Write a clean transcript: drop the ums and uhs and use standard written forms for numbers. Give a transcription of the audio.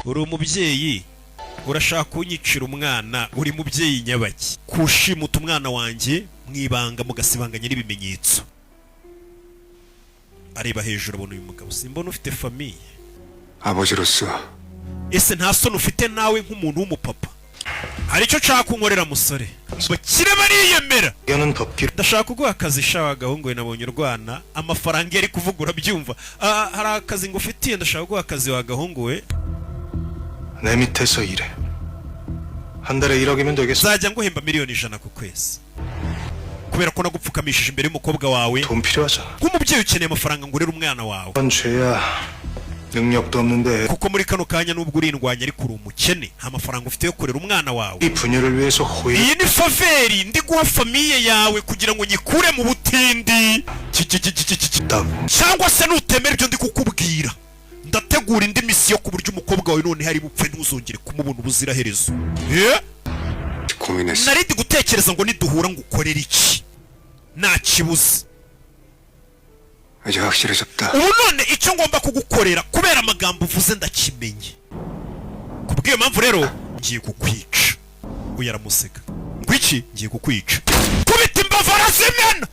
uri umubyeyi urashaka kunyicira umwana, uri mubyeyi nyabaki kushimuta umwana wanjye mwibanga mugasibanganya n'ibimenyetso. areba hejuru abona uyu mugabo, simbona ufite famiye. 아버지로서 ese nta soni ufite nawe nk'umuntu w'umupapa? hari icyo nshaka kunkorera musore, bakire bariyemera. ndashaka kuguha akazi sha wagahungu we, nabonye urwana amafaranga yari kuvuga urabyumva. hari akazi ngufitiye, ndashaka kuguha akazi wagahungu we. 내 밑에서 일해. 한 달에 1억이면 되겠어. nzajya nguhemba miliyoni 100 ku kwezi, kubera ko nagupfukamishije imbere y'umukobwa wawe. 돈 필요하잖아. nk'umubyeyi ukeneye amafaranga ngo urere umwana wawe. 그건 죄야. 능력도 없는데. kuko muri kano kanya nubwo urindwanya ariko uri umukene, nta mafaranga ufite yo kurera umwana wawe. 이 분열을 위해서 호의. iyi ni faveri ndi guha famiye yawe kugira ngo nyikure mu butindi. cyangwa se nutemera ibyo ndi kukubwira, ndategura indi misiyo ku buryo umukobwa wawe none hari bupfe ntuzongere kumubona ubuziraherezo. 고민했어. nari ndi gutekereza ngo niduhura ngo ukorere iki, nta kibuze. 이제 확실해졌다. ubu none icyo ngomba kugukorera kubera amagambo uvuze ndakimenye. kubw'iyo mpamvu rero ngiye kukwica. uyu aramuseka ngo iki, ngiye kukwica. kubita imbavu arazimena.